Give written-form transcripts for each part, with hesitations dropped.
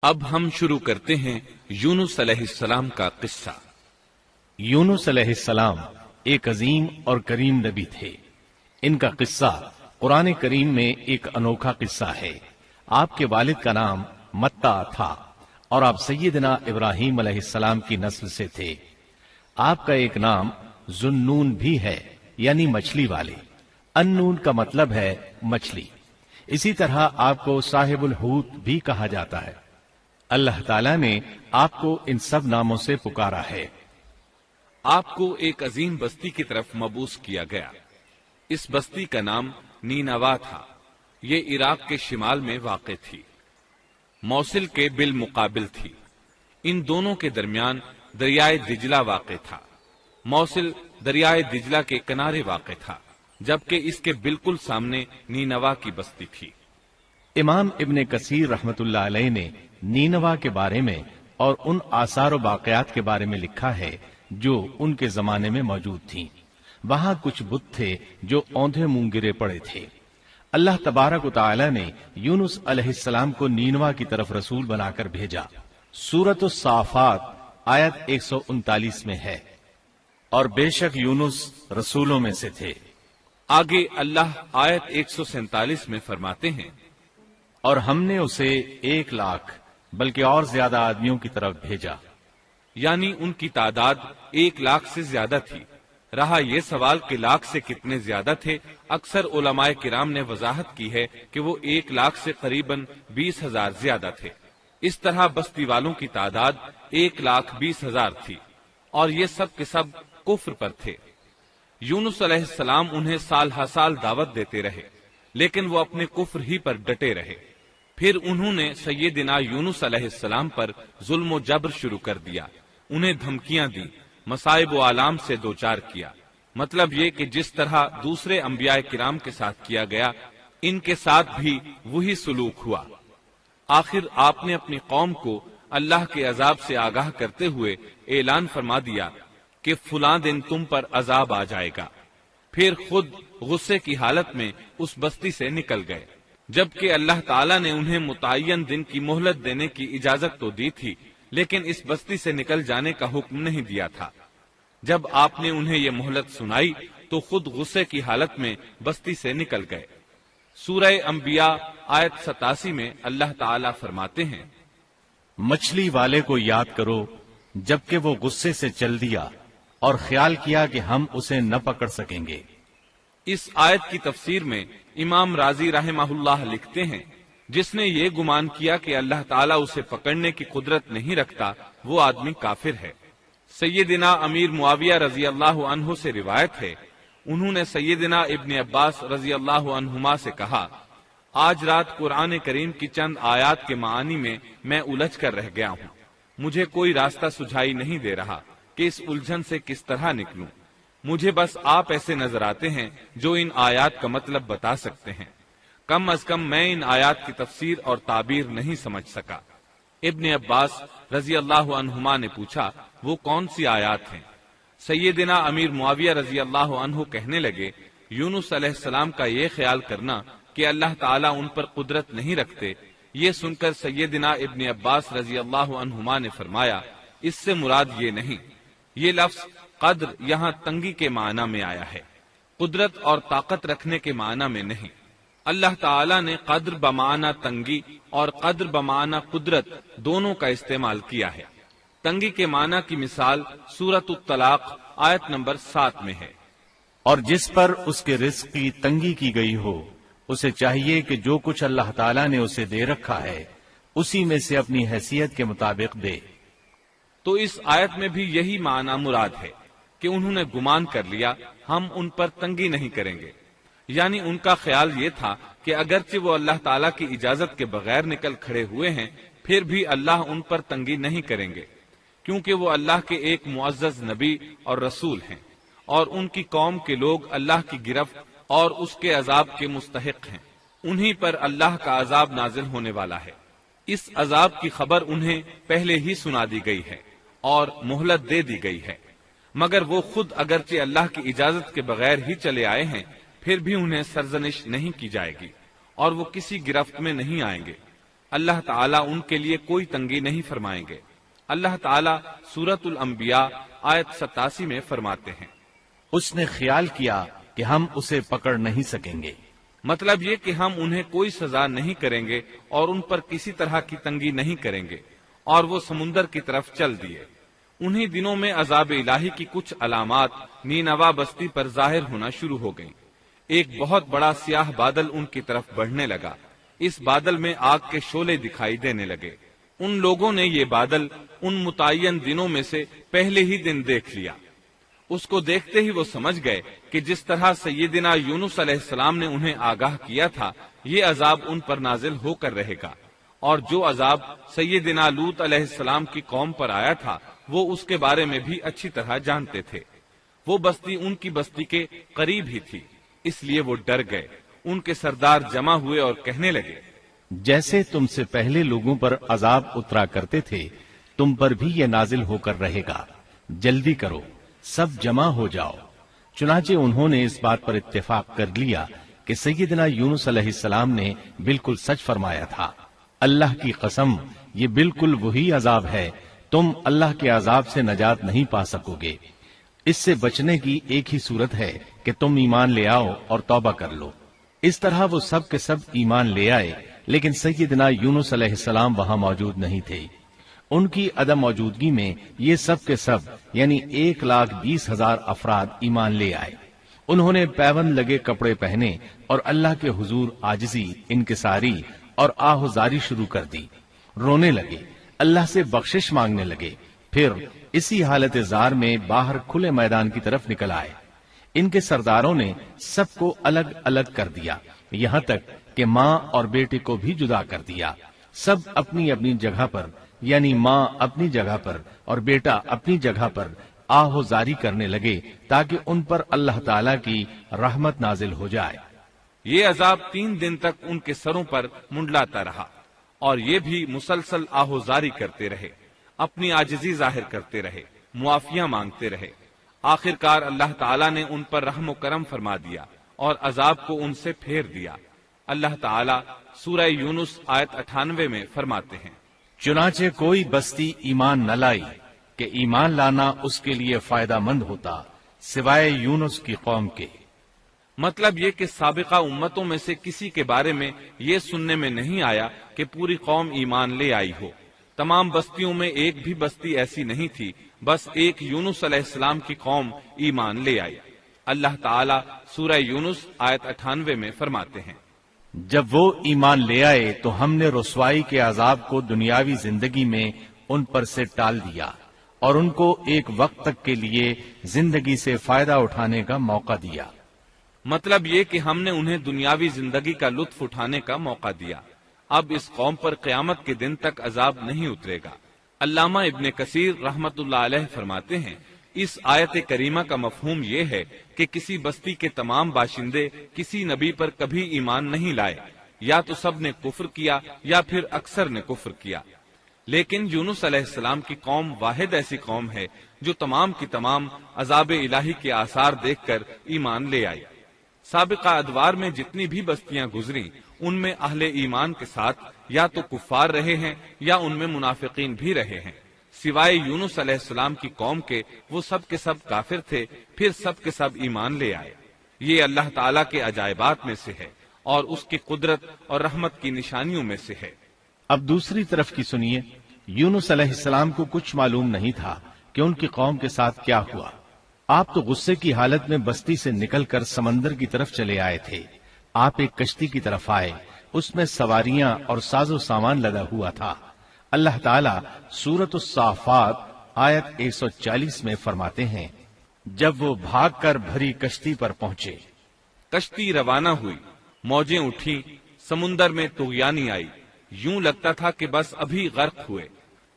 اب ہم شروع کرتے ہیں یونس علیہ السلام کا قصہ۔ یونس علیہ السلام ایک عظیم اور کریم نبی تھے۔ ان کا قصہ قرآن کریم میں ایک انوکھا قصہ ہے۔ آپ کے والد کا نام متا تھا اور آپ سیدنا ابراہیم علیہ السلام کی نسل سے تھے۔ آپ کا ایک نام ذوالنون بھی ہے، یعنی مچھلی والے۔ النون کا مطلب ہے مچھلی۔ اسی طرح آپ کو صاحب الحوت بھی کہا جاتا ہے۔ اللہ تعالیٰ نے آپ کو ان سب ناموں سے پکارا ہے۔ آپ کو ایک عظیم بستی کی طرف مبعوث کیا گیا۔ اس بستی کا نام نینوا تھا۔ یہ عراق کے شمال میں واقع تھی، موصل کے بالمقابل تھی۔ ان دونوں کے درمیان دریائے دجلہ واقع تھا۔ موصل دریائے دجلہ کے کنارے واقع تھا، جبکہ اس کے بالکل سامنے نینوا کی بستی تھی۔ امام ابن کثیر رحمت اللہ علیہ نے نینوا کے بارے میں اور ان آثار و واقعات کے بارے میں لکھا ہے جو ان کے زمانے میں موجود تھیں۔ وہاں کچھ بت تھے جو اوندھے منہ گرے پڑے تھے۔ اللہ تبارک و تعالی نے یونس علیہ السلام کو نینوا کی طرف رسول بنا کر بھیجا۔ سورۃ الصافات آیت 139 میں ہے، اور بے شک یونس رسولوں میں سے تھے۔ آگے اللہ آیت 147 میں فرماتے ہیں، اور ہم نے اسے 1,00,000 بلکہ اور زیادہ آدمیوں کی طرف بھیجا۔ یعنی ان کی تعداد 1,00,000 سے زیادہ تھی۔ رہا یہ سوال کہ لاکھ سے کتنے زیادہ تھے، اکثر علماء کرام نے وضاحت کی ہے کہ وہ 1,00,000 سے قریباً 20,000 زیادہ تھے۔ اس طرح بستی والوں کی تعداد 1,20,000 تھی، اور یہ سب کے سب کفر پر تھے۔ یونس علیہ السلام انہیں سال ہر سال دعوت دیتے رہے، لیکن وہ اپنے کفر ہی پر ڈٹے رہے۔ پھر انہوں نے سیدنا یونس علیہ السلام پر ظلم و جبر شروع کر دیا، انہیں دھمکیاں دی، مصائب و آلام سے دوچار کیا۔ مطلب یہ کہ جس طرح دوسرے انبیاء کرام کے ساتھ کیا گیا، ان کے ساتھ بھی وہی سلوک ہوا۔ آخر آپ نے اپنی قوم کو اللہ کے عذاب سے آگاہ کرتے ہوئے اعلان فرما دیا کہ فلاں دن تم پر عذاب آ جائے گا۔ پھر خود غصے کی حالت میں اس بستی سے نکل گئے، جبکہ اللہ تعالیٰ نے انہیں متعین دن کی مہلت دینے کی اجازت تو دی تھی، لیکن اس بستی سے نکل جانے کا حکم نہیں دیا تھا۔ جب آپ نے انہیں یہ مہلت سنائی تو خود غصے کی حالت میں بستی سے نکل گئے۔ سورہ انبیاء آیت 87 میں اللہ تعالیٰ فرماتے ہیں، مچھلی والے کو یاد کرو جبکہ وہ غصے سے چل دیا اور خیال کیا کہ ہم اسے نہ پکڑ سکیں گے۔ اس آیت کی تفسیر میں امام رازی رحمہ اللہ لکھتے ہیں، جس نے یہ گمان کیا کہ اللہ تعالیٰ اسے پکڑنے کی قدرت نہیں رکھتا، وہ آدمی کافر ہے۔ سیدنا امیر معاویہ رضی اللہ عنہ سے روایت ہے، انہوں نے سیدنا ابن عباس رضی اللہ عنہما سے کہا، آج رات قرآن کریم کی چند آیات کے معانی میں میں الجھ کر رہ گیا ہوں۔ مجھے کوئی راستہ سجھائی نہیں دے رہا کہ اس الجھن سے کس طرح نکلوں۔ مجھے بس آپ ایسے نظر آتے ہیں جو ان آیات کا مطلب بتا سکتے ہیں۔ کم از کم میں ان آیات کی تفسیر اور تعبیر نہیں سمجھ سکا۔ ابن عباس رضی اللہ عنہما نے پوچھا، وہ کون سی آیات ہیں؟ سیدنا امیر معاویہ رضی اللہ عنہ کہنے لگے، یونس علیہ السلام کا یہ خیال کرنا کہ اللہ تعالیٰ ان پر قدرت نہیں رکھتے۔ یہ سن کر سیدنا ابن عباس رضی اللہ عنہما نے فرمایا، اس سے مراد یہ نہیں۔ یہ لفظ قدر یہاں تنگی کے معنی میں آیا ہے، قدرت اور طاقت رکھنے کے معنی میں نہیں۔ اللہ تعالیٰ نے قدر بمعنی تنگی اور قدر بمعنی قدرت دونوں کا استعمال کیا ہے۔ تنگی کے معنی کی مثال سورۃ الطلاق آیت نمبر 7 میں ہے، اور جس پر اس کے رزق کی تنگی کی گئی ہو، اسے چاہیے کہ جو کچھ اللہ تعالیٰ نے اسے دے رکھا ہے اسی میں سے اپنی حیثیت کے مطابق دے۔ تو اس آیت میں بھی یہی معنی مراد ہے کہ انہوں نے گمان کر لیا ہم ان پر تنگی نہیں کریں گے، یعنی ان کا خیال یہ تھا کہ اگرچہ وہ اللہ تعالیٰ کی اجازت کے بغیر نکل کھڑے ہوئے ہیں، پھر بھی اللہ ان پر تنگی نہیں کریں گے، کیونکہ وہ اللہ کے ایک معزز نبی اور رسول ہیں، اور ان کی قوم کے لوگ اللہ کی گرفت اور اس کے عذاب کے مستحق ہیں۔ انہی پر اللہ کا عذاب نازل ہونے والا ہے۔ اس عذاب کی خبر انہیں پہلے ہی سنا دی گئی ہے اور مہلت دے دی گئی ہے، مگر وہ خود اگرچہ اللہ کی اجازت کے بغیر ہی چلے آئے ہیں، پھر بھی انہیں سرزنش نہیں کی جائے گی اور وہ کسی گرفت میں نہیں آئیں گے۔ اللہ تعالیٰ ان کے لیے کوئی تنگی نہیں فرمائیں گے۔ اللہ تعالیٰ سورۃ الانبیاء آیت 87 میں فرماتے ہیں، اس نے خیال کیا کہ ہم اسے پکڑ نہیں سکیں گے۔ مطلب یہ کہ ہم انہیں کوئی سزا نہیں کریں گے اور ان پر کسی طرح کی تنگی نہیں کریں گے، اور وہ سمندر کی طرف چل دیے۔ انہی دنوں میں عذاب الہی کی کچھ علامات نینوا بستی پر ظاہر ہونا شروع ہو گئیں۔ ایک بہت بڑا سیاہ بادل ان کی طرف بڑھنے لگا۔ اس بادل میں آگ کے شعلے دکھائی دینے لگے۔ ان لوگوں نے یہ بادل ان متعین دنوں میں سے پہلے ہی دن دیکھ لیا۔ اس کو دیکھتے ہی وہ سمجھ گئے کہ جس طرح سیدنا یونس علیہ السلام نے انہیں آگاہ کیا تھا، یہ عذاب ان پر نازل ہو کر رہے گا، اور جو عذاب سیدنا لوط علیہ السلام کی قوم پر آیا تھا وہ اس کے بارے میں بھی اچھی طرح جانتے تھے۔ وہ بستی ان کی بستی کے قریب ہی تھی، اس لیے وہ ڈر گئے۔ ان کے سردار جمع ہوئے اور کہنے لگے، جیسے تم سے پہلے لوگوں پر عذاب اترا کرتے تھے، تم پر بھی یہ نازل ہو کر رہے گا، جلدی کرو، سب جمع ہو جاؤ۔ چنانچہ انہوں نے اس بات پر اتفاق کر لیا کہ سیدنا یونس علیہ السلام نے بالکل سچ فرمایا تھا۔ اللہ کی قسم، یہ بالکل وہی عذاب ہے، تم اللہ کے عذاب سے نجات نہیں پا سکو گے۔ اس سے بچنے کی ایک ہی صورت ہے کہ تم ایمان لے آؤ اور توبہ کر لو۔ اس طرح وہ سب کے سب ایمان لے آئے، لیکن سیدنا یونس علیہ السلام وہاں موجود نہیں تھے۔ ان کی عدم موجودگی میں یہ سب کے سب یعنی 1,20,000 افراد ایمان لے آئے۔ انہوں نے پیوند لگے کپڑے پہنے اور اللہ کے حضور عاجزی، انکساری اور آہوزاری شروع کر دی، رونے لگے، اللہ سے بخشش مانگنے لگے، پھر اسی حالت زار میں باہر کھلے میدان کی طرف نکل آئے۔ ان کے سرداروں نے سب کو الگ الگ کر دیا، یہاں تک کہ ماں اور بیٹے کو بھی جدا کر دیا۔ سب اپنی اپنی جگہ پر یعنی ماں اپنی جگہ پر اور بیٹا اپنی جگہ پر آہوزاری کرنے لگے تاکہ ان پر اللہ تعالی کی رحمت نازل ہو جائے۔ یہ عذاب 3 دن تک ان کے سروں پر منڈلاتا رہا، اور یہ بھی مسلسل آہوزاری کرتے رہے، اپنی عاجزی ظاہر کرتے رہے، معافیاں مانگتے رہے۔ آخرکار اللہ تعالیٰ نے ان پر رحم و کرم فرما دیا اور عذاب کو ان سے پھیر دیا۔ اللہ تعالیٰ سورہ یونس آیت 98 میں فرماتے ہیں، چنانچہ کوئی بستی ایمان نہ لائی کہ ایمان لانا اس کے لیے فائدہ مند ہوتا سوائے یونس کی قوم کے۔ مطلب یہ کہ سابقہ امتوں میں سے کسی کے بارے میں یہ سننے میں نہیں آیا کہ پوری قوم ایمان لے آئی ہو۔ تمام بستیوں میں ایک بھی بستی ایسی نہیں تھی، بس ایک یونس علیہ السلام کی قوم ایمان لے آئی۔ اللہ تعالیٰ سورہ یونس آیت 98 میں فرماتے ہیں، جب وہ ایمان لے آئے تو ہم نے رسوائی کے عذاب کو دنیاوی زندگی میں ان پر سے ٹال دیا اور ان کو ایک وقت تک کے لیے زندگی سے فائدہ اٹھانے کا موقع دیا۔ مطلب یہ کہ ہم نے انہیں دنیاوی زندگی کا لطف اٹھانے کا موقع دیا۔ اب اس قوم پر قیامت کے دن تک عذاب نہیں اترے گا۔ علامہ ابن کثیر رحمت اللہ علیہ فرماتے ہیں، اس آیت کریمہ کا مفہوم یہ ہے کہ کسی بستی کے تمام باشندے کسی نبی پر کبھی ایمان نہیں لائے، یا تو سب نے کفر کیا یا پھر اکثر نے کفر کیا۔ لیکن یونس علیہ السلام کی قوم واحد ایسی قوم ہے جو تمام کی تمام عذاب الہی کے آثار دیکھ کر ایمان لے آئی۔ سابقہ ادوار میں جتنی بھی بستیاں گزری ان میں اہل ایمان کے ساتھ یا تو کفار رہے ہیں یا ان میں منافقین بھی رہے ہیں۔ سوائے یونس علیہ السلام کی قوم کے وہ سب کے سب کافر تھے، پھر سب کے سب ایمان لے آئے۔ یہ اللہ تعالیٰ کے عجائبات میں سے ہے اور اس کی قدرت اور رحمت کی نشانیوں میں سے ہے۔ اب دوسری طرف کی سنیے، یونس علیہ السلام کو کچھ معلوم نہیں تھا کہ ان کی قوم کے ساتھ کیا ہوا۔ آپ تو غصے کی حالت میں بستی سے نکل کر سمندر کی طرف چلے آئے تھے۔ آپ ایک کشتی کی طرف آئے، اس میں سواریاں اور ساز و سامان لدا ہوا تھا۔ اللہ تعالیٰ سورۃ الصافات آیت 140 میں فرماتے ہیں، جب وہ بھاگ کر بھری کشتی پر پہنچے، کشتی روانہ ہوئی، موجیں اٹھیں، سمندر میں طغیانی آئی، یوں لگتا تھا کہ بس ابھی غرق ہوئے۔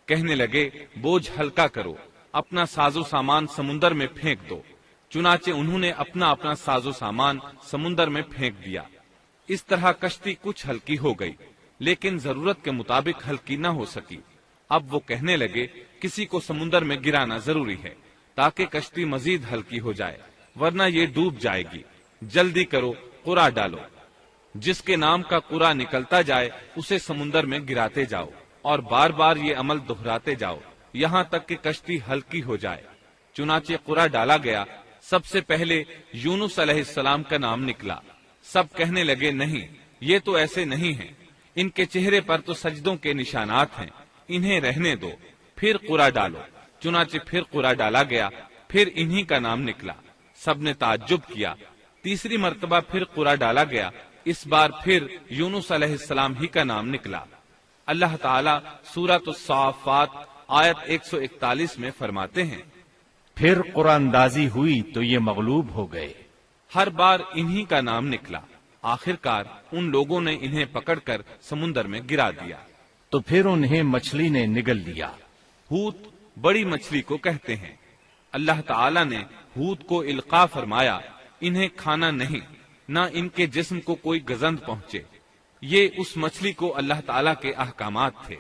کہنے لگے، بوجھ ہلکا کرو، اپنا ساز و سامان سمندر میں پھینک دو۔ چنانچہ انہوں نے اپنا اپنا ساز و سامان سمندر میں پھینک دیا۔ اس طرح کشتی کچھ ہلکی ہو گئی، لیکن ضرورت کے مطابق ہلکی نہ ہو سکی۔ اب وہ کہنے لگے، کسی کو سمندر میں گرانا ضروری ہے تاکہ کشتی مزید ہلکی ہو جائے، ورنہ یہ ڈوب جائے گی۔ جلدی کرو، قرا ڈالو۔ جس کے نام کا قرا نکلتا جائے اسے سمندر میں گراتے جاؤ اور بار بار یہ عمل دہراتے جاؤ یہاں تک کہ کشتی ہلکی ہو جائے۔ چنانچہ قرا ڈالا گیا، سب سے پہلے یونس علیہ السلام کا نام نکلا۔ سب کہنے لگے نہیں، یہ تو ایسے نہیں ہیں، ان کے چہرے پر تو سجدوں کے نشانات ہیں، انہیں رہنے دو، پھر قرا ڈالو۔ چنانچہ پھر قرا ڈالا گیا، پھر انہی کا نام نکلا۔ سب نے تعجب کیا۔ تیسری مرتبہ پھر قرا ڈالا گیا، اس بار پھر یونس علیہ السلام ہی کا نام نکلا۔ اللہ تعالیٰ سورۃ الصافات آیت 141 میں فرماتے ہیں، پھر قرآن اندازی ہوئی تو یہ مغلوب ہو گئے۔ ہر بار انہی کا نام نکلا۔ آخر کار ان لوگوں نے انہیں پکڑ کر سمندر میں گرا دیا۔ تو پھر انہیں مچھلی نے نگل لیا۔ حوت بڑی مچھلی کو کہتے ہیں۔ اللہ تعالیٰ نے حوت کو القاء فرمایا، انہیں کھانا نہیں، نہ ان کے جسم کو کوئی گزند پہنچے۔ یہ اس مچھلی کو اللہ تعالیٰ کے احکامات تھے۔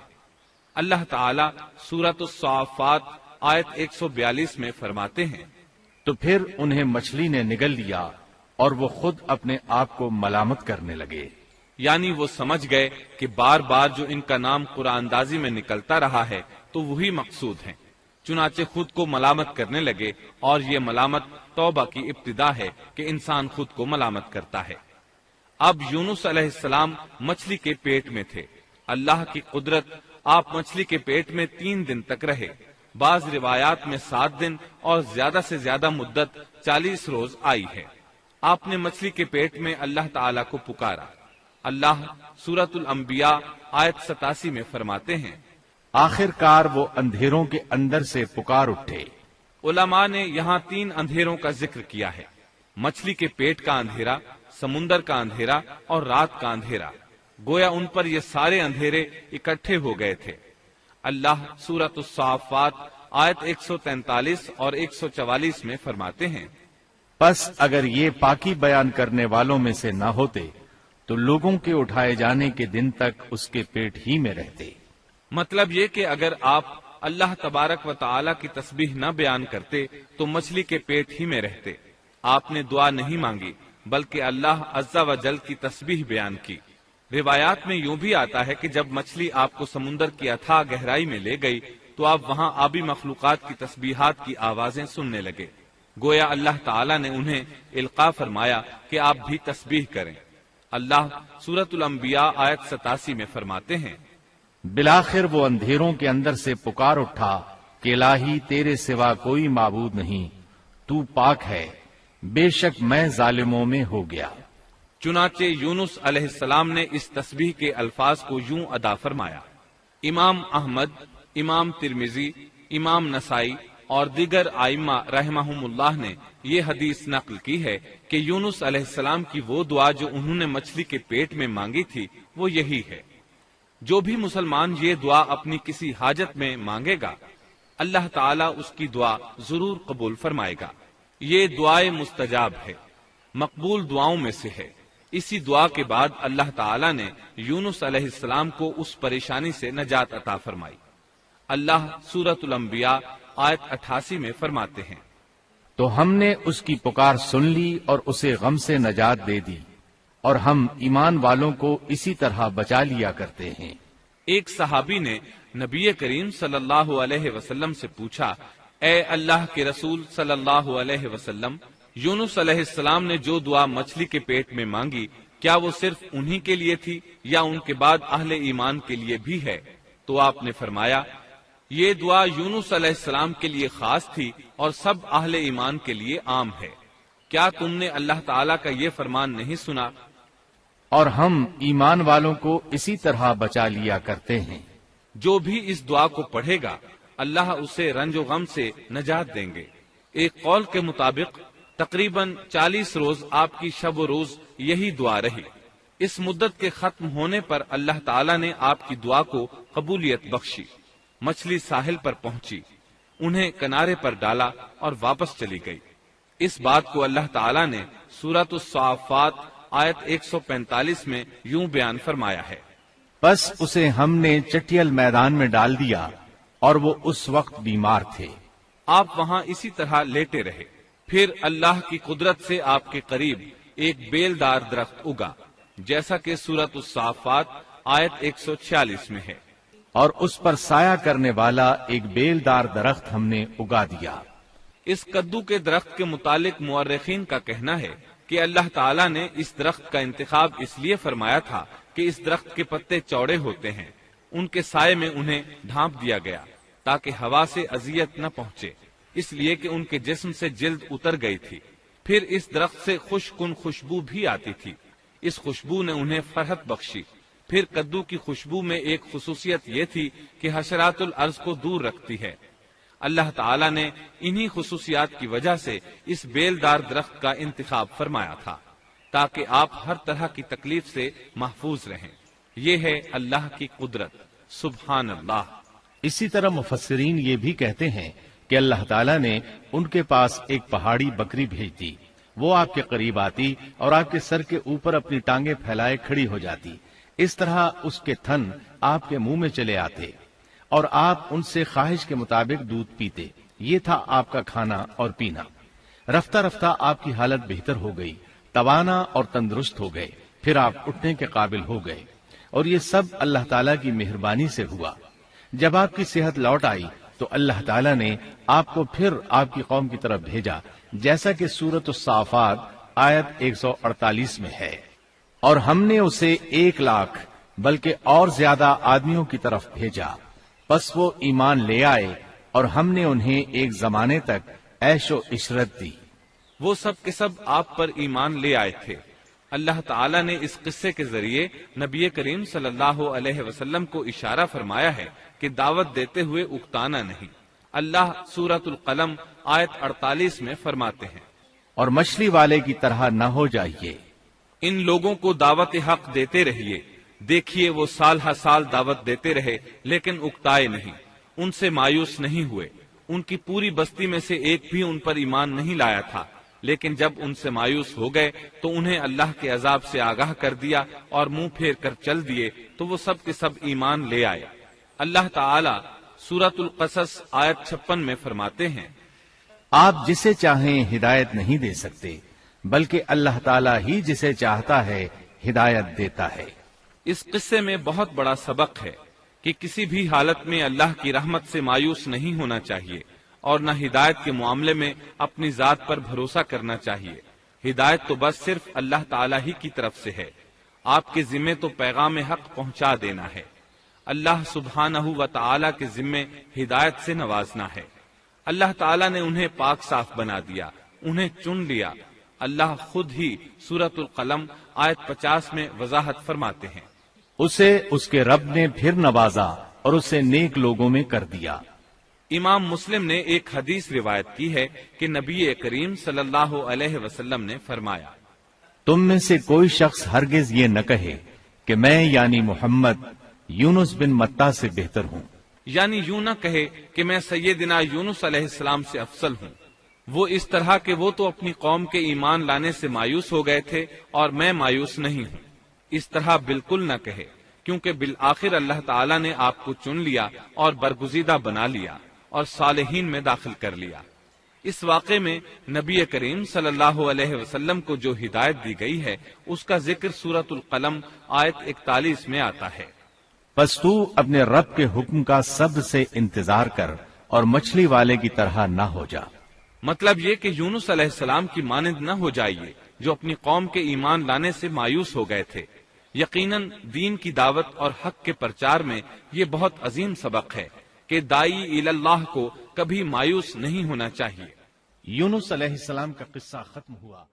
اللہ تعالیٰ سورۃ الصافات آیت 142 میں فرماتے ہیں، تو پھر انہیں مچھلی نے نگل لیا اور وہ خود اپنے آپ کو ملامت کرنے لگے۔ یعنی وہ سمجھ گئے کہ بار بار جو ان کا نام قرآن اندازی میں نکلتا رہا ہے تو وہی مقصود ہیں، چنانچہ خود کو ملامت کرنے لگے، اور یہ ملامت توبہ کی ابتدا ہے کہ انسان خود کو ملامت کرتا ہے۔ اب یونس علیہ السلام مچھلی کے پیٹ میں تھے۔ اللہ کی قدرت، آپ مچھلی کے پیٹ میں 3 دن تک رہے، بعض روایات میں 7 دن اور زیادہ سے زیادہ مدت 40 روز آئی ہے۔ آپ نے مچھلی کے پیٹ میں اللہ تعالیٰ کو پکارا۔ اللہ سورۃ الانبیاء آیت 87 میں فرماتے ہیں، آخر کار وہ اندھیروں کے اندر سے پکار اٹھے۔ علماء نے یہاں 3 اندھیروں کا ذکر کیا ہے، مچھلی کے پیٹ کا اندھیرا، سمندر کا اندھیرا اور رات کا اندھیرا۔ گویا ان پر یہ سارے اندھیرے اکٹھے ہو گئے تھے۔ اللہ سورۃ الصافات آیت 143 اور 144 میں فرماتے ہیں، پس اگر یہ پاکی بیان کرنے والوں میں سے نہ ہوتے تو لوگوں کے اٹھائے جانے کے دن تک اس کے پیٹ ہی میں رہتے۔ مطلب یہ کہ اگر آپ اللہ تبارک و تعالی کی تسبیح نہ بیان کرتے تو مچھلی کے پیٹ ہی میں رہتے۔ آپ نے دعا نہیں مانگی بلکہ اللہ عز و جل کی تسبیح بیان کی۔ روایات میں یوں بھی آتا ہے کہ جب مچھلی آپ کو سمندر کی اتھاہ گہرائی میں لے گئی تو آپ وہاں آبی مخلوقات کی تسبیحات کی آوازیں سننے لگے۔ گویا اللہ تعالیٰ نے انہیں القاء فرمایا کہ آپ بھی تسبیح کریں۔ اللہ سورۃ الانبیاء آیت 87 میں فرماتے ہیں، بالآخر وہ اندھیروں کے اندر سے پکار اٹھا کہ الہی تیرے سوا کوئی معبود نہیں، تو پاک ہے، بے شک میں ظالموں میں ہو گیا۔ چنانچہ یونس علیہ السلام نے اس تسبیح کے الفاظ کو یوں ادا فرمایا۔ امام احمد، امام ترمذی، امام نسائی اور دیگر ائمہ رحمہم اللہ نے یہ حدیث نقل کی ہے کہ یونس علیہ السلام کی وہ دعا جو انہوں نے مچھلی کے پیٹ میں مانگی تھی وہ یہی ہے۔ جو بھی مسلمان یہ دعا اپنی کسی حاجت میں مانگے گا، اللہ تعالیٰ اس کی دعا ضرور قبول فرمائے گا۔ یہ دعائے مستجاب ہے، مقبول دعاؤں میں سے ہے۔ اسی دعا کے بعد اللہ تعالیٰ نے یونس علیہ السلام کو اس پریشانی سے نجات عطا فرمائی۔ اللہ سورۃ الانبیاء آیت 88 میں فرماتے ہیں، تو ہم نے اس کی پکار سن لی اور اسے غم سے نجات دے دی، اور ہم ایمان والوں کو اسی طرح بچا لیا کرتے ہیں۔ ایک صحابی نے نبی کریم صلی اللہ علیہ وسلم سے پوچھا، اے اللہ کے رسول صلی اللہ علیہ وسلم، یونس علیہ السلام نے جو دعا مچھلی کے پیٹ میں مانگی، کیا وہ صرف انہی کے لیے تھی یا ان کے بعد اہل ایمان کے لیے بھی ہے؟ تو آپ نے فرمایا، یہ دعا یونس علیہ السلام کے لیے خاص تھی اور سب اہل ایمان کے لیے عام ہے۔ کیا تم نے اللہ تعالیٰ کا یہ فرمان نہیں سنا؟ اور ہم ایمان والوں کو اسی طرح بچا لیا کرتے ہیں۔ جو بھی اس دعا کو پڑھے گا اللہ اسے رنج و غم سے نجات دیں گے۔ ایک قول کے مطابق تقریباً 40 روز آپ کی شب و روز یہی دعا رہی۔ اس مدت کے ختم ہونے پر اللہ تعالیٰ نے آپ کی دعا کو قبولیت بخشی۔ مچھلی ساحل پر پہنچی، انہیں کنارے پر ڈالا اور واپس چلی گئی۔ اس بات کو اللہ تعالیٰ نے سورۃ الصافات آیت 145 میں یوں بیان فرمایا ہے، بس اسے ہم نے چٹیل میدان میں ڈال دیا اور وہ اس وقت بیمار تھے۔ آپ وہاں اسی طرح لیٹے رہے۔ پھر اللہ کی قدرت سے آپ کے قریب ایک بیلدار درخت اگا جیسا کہ سورۃ الصافات آیت 146 میں ہے۔ اور اس پر سایہ کرنے والا ایک بیلدار درخت ہم نے اگا دیا۔ اس کدو کے درخت کے متعلق مورخین کا کہنا ہے کہ اللہ تعالیٰ نے اس درخت کا انتخاب اس لیے فرمایا تھا کہ اس درخت کے پتے چوڑے ہوتے ہیں، ان کے سائے میں انہیں ڈھانپ دیا گیا تاکہ ہوا سے اذیت نہ پہنچے، اس لیے کہ ان کے جسم سے جلد اتر گئی تھی۔ پھر اس درخت سے خوشکن خوشبو بھی آتی تھی، اس خوشبو نے انہیں فرحت بخشی۔ پھر کدو کی خوشبو میں ایک خصوصیت یہ تھی کہ حشرات الارض کو دور رکھتی ہے۔ اللہ تعالیٰ نے انہی خصوصیات کی وجہ سے اس بیلدار درخت کا انتخاب فرمایا تھا تاکہ آپ ہر طرح کی تکلیف سے محفوظ رہیں۔ یہ ہے اللہ کی قدرت، سبحان اللہ۔ اسی طرح مفسرین یہ بھی کہتے ہیں کہ اللہ تعالیٰ نے ان کے پاس ایک پہاڑی بکری بھیج دی، وہ آپ کے قریب آتی اور آپ کے سر کے اوپر اپنی ٹانگیں پھیلائے کھڑی ہو جاتی، اس طرح اس کے تھن آپ کے منہ میں چلے آتے اور آپ ان سے خواہش کے مطابق دودھ پیتے۔ یہ تھا آپ کا کھانا اور پینا۔ رفتہ رفتہ آپ کی حالت بہتر ہو گئی، توانا اور تندرست ہو گئے، پھر آپ اٹھنے کے قابل ہو گئے، اور یہ سب اللہ تعالیٰ کی مہربانی سے ہوا۔ جب آپ کی صحت لوٹ آئی تو اللہ تعالیٰ نے آپ کو پھر آپ کی قوم کی طرف بھیجا، جیسا کہ سورۃ الصافات آیت 148 میں ہے۔ اور ہم نے اسے 1,00,000 بلکہ اور زیادہ آدمیوں کی طرف بھیجا، پس وہ ایمان لے آئے اور ہم نے انہیں ایک زمانے تک عیش و عشرت دی۔ وہ سب کے سب آپ پر ایمان لے آئے تھے۔ اللہ تعالیٰ نے اس قصے کے ذریعے نبی کریم صلی اللہ علیہ وسلم کو اشارہ فرمایا ہے کہ دعوت دیتے ہوئے اکتانا نہیں۔ اللہ سورۃ القلم آیت 48 میں فرماتے ہیں، اور مچھلی والے کی طرح نہ ہو جائیے۔ ان لوگوں کو دعوت حق دیتے رہیے، دیکھیے وہ سال ہر سال دعوت دیتے رہے لیکن اکتائے نہیں، ان سے مایوس نہیں ہوئے۔ ان کی پوری بستی میں سے ایک بھی ان پر ایمان نہیں لایا تھا، لیکن جب ان سے مایوس ہو گئے تو انہیں اللہ کے عذاب سے آگاہ کر دیا اور منہ پھیر کر چل دیے تو وہ سب کے سب ایمان لے آئے۔ اللہ تعالی سورۃ القصص آیت 56 میں فرماتے ہیں، آپ جسے چاہیں ہدایت نہیں دے سکتے، بلکہ اللہ تعالیٰ ہی جسے چاہتا ہے ہدایت دیتا ہے۔ اس قصے میں بہت بڑا سبق ہے کہ کسی بھی حالت میں اللہ کی رحمت سے مایوس نہیں ہونا چاہیے اور نہ ہدایت کے معاملے میں اپنی ذات پر بھروسہ کرنا چاہیے۔ ہدایت تو بس صرف اللہ تعالیٰ ہی کی طرف سے ہے، آپ کے ذمے تو پیغام حق پہنچا دینا ہے۔ اللہ سبحانہ و تعالیٰ کے ذمے ہدایت سے نوازنا ہے۔ اللہ تعالیٰ نے انہیں پاک صاف بنا دیا، انہیں چن لیا۔ اللہ خود ہی سورۃ القلم آیت 50 میں وضاحت فرماتے ہیں، اسے اس کے رب نے پھر نوازا اور اسے نیک لوگوں میں کر دیا۔ امام مسلم نے ایک حدیث روایت کی ہے کہ نبی کریم صلی اللہ علیہ وسلم نے فرمایا، تم میں سے کوئی شخص ہرگز یہ نہ کہے کہ میں یعنی محمد یونس بن متا سے بہتر ہوں، یعنی یوں نہ کہے کہ میں سیدنا یونس علیہ السلام سے افضل ہوں، وہ اس طرح کہ وہ تو اپنی قوم کے ایمان لانے سے مایوس ہو گئے تھے اور میں مایوس نہیں ہوں، اس طرح بالکل نہ کہے، کیونکہ بالآخر اللہ تعالیٰ نے آپ کو چن لیا اور برگزیدہ بنا لیا اور صالحین میں داخل کر لیا۔ اس واقعے میں نبی کریم صلی اللہ علیہ وسلم کو جو ہدایت دی گئی ہے اس کا ذکر سورۃ القلم آیت 41 میں آتا ہے، پس تو اپنے رب کے حکم کا صبر سے انتظار کر اور مچھلی والے کی طرح نہ ہو جا۔ مطلب یہ کہ یونس علیہ السلام کی مانند نہ ہو جائیے جو اپنی قوم کے ایمان لانے سے مایوس ہو گئے تھے۔ یقیناً دین کی دعوت اور حق کے پرچار میں یہ بہت عظیم سبق ہے کہ داعی اللہ کو کبھی مایوس نہیں ہونا چاہیے۔ یونس علیہ السلام کا قصہ ختم ہوا۔